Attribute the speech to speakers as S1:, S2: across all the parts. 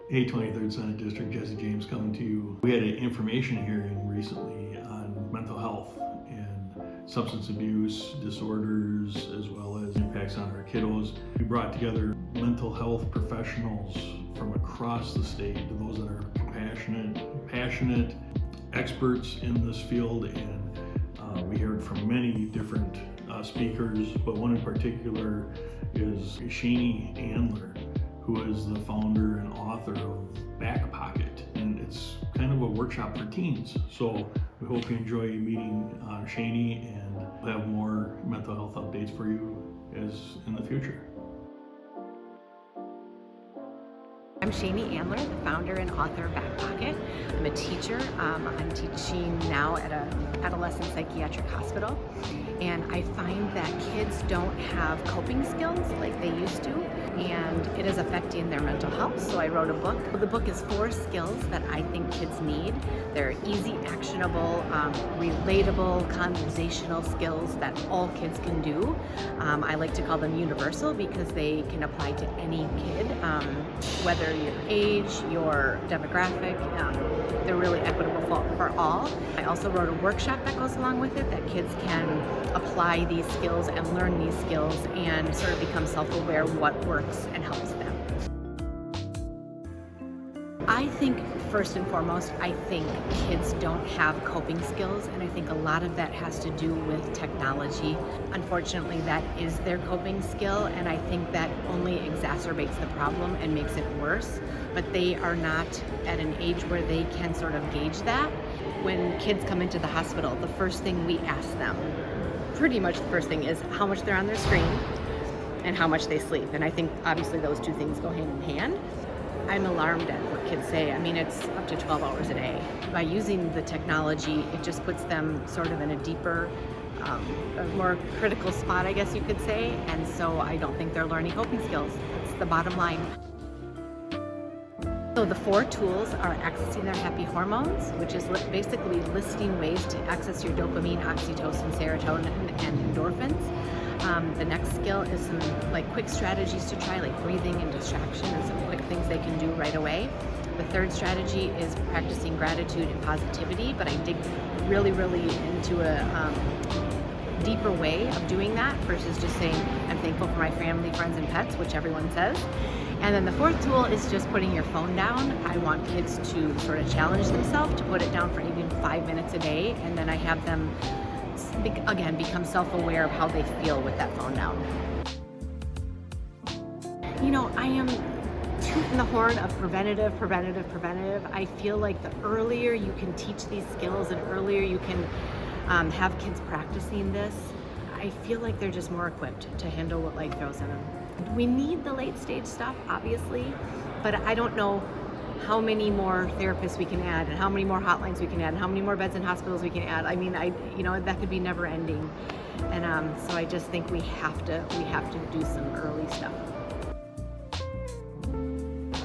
S1: Hey, 23rd Senate District, Jesse James coming to you. We had an information hearing recently on mental health and substance abuse disorders, as well as impacts on our kiddos. We brought together mental health professionals from across the state, those that are passionate experts in this field, and we heard from many different speakers, but one in particular is Shaney, who is the founder and author of Back Pocket, and it's kind of a workshop for teens. So we hope you enjoy meeting Shaney, and we'll have more mental health updates for you as in the future.
S2: I'm Shaney, the founder and author of Back Pocket. I'm a teacher. I'm teaching now at an adolescent psychiatric hospital, and I find that kids don't have coping skills like they used to, and it is affecting their mental health. So I wrote a book. The book is 4 skills that I think kids need. They're easy, actionable, relatable, conversational skills that all kids can do. I like to call them universal because they can apply to any kid, whether your age, your demographic. They're really equitable for all. I also wrote a workshop that goes along with it that kids can apply these skills and learn these skills and sort of become self-aware of what works and helps them. I think first and foremost, I think kids don't have coping skills, and I think a lot of that has to do with technology. Unfortunately, that is their coping skill, and I think that only exacerbates the problem and makes it worse, but they are not at an age where they can sort of gauge that. When kids come into the hospital, the first thing we ask them, pretty much the first thing, is how much they're on their screen and how much they sleep, and I think obviously those two things go hand in hand. I'm alarmed at what kids say. I mean, it's up to 12 hours a day. By using the technology, it just puts them sort of in a deeper, a more critical spot, I guess you could say. And so I don't think they're learning coping skills. That's the bottom line. So the 4 tools are accessing their happy hormones, which is basically listing ways to access your dopamine, oxytocin, serotonin, and endorphins. The next skill is some quick strategies to try, like breathing and distraction, and some quick things they can do right away. The third strategy is practicing gratitude and positivity, but I dig really into a deeper way of doing that versus just saying, I'm thankful for my family, friends, and pets, which everyone says. And then the 4th tool is just putting your phone down. I want kids to sort of challenge themselves to put it down for even 5 minutes a day, and then I have them again become self-aware of how they feel with that phone down. You know, I am tooting the horn of preventative. I feel like the earlier you can teach these skills and earlier you can have kids practicing this, I feel like they're just more equipped to handle what life throws at them. We need the late stage stuff, obviously, but I don't know how many more therapists we can add, and how many more hotlines we can add, and how many more beds in hospitals we can add. I mean, that could be never ending. And so I just think we have to do some early stuff.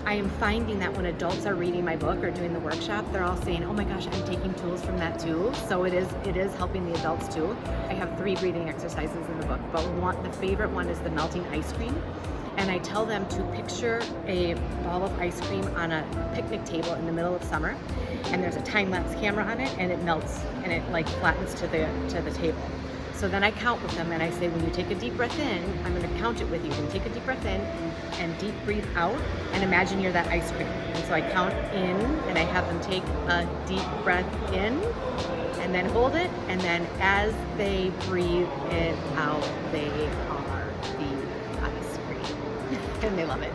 S2: I am finding that when adults are reading my book or doing the workshop, they're all saying, oh my gosh, I'm taking tools from that too. So it is helping the adults too. I have 3 breathing exercises in the book, but the favorite one is the melting ice cream. And I tell them to picture a ball of ice cream on a picnic table in the middle of summer, and there's a time-lapse camera on it, and it melts and it flattens to the table. So then I count with them, and I say, when you take a deep breath in, I'm going to count it with you. When you take a deep breath in and deep breathe out, and imagine you're that ice cream. And so I count in, and I have them take a deep breath in, and then hold it, and then as they breathe it out, they are the ice cream. And they love it.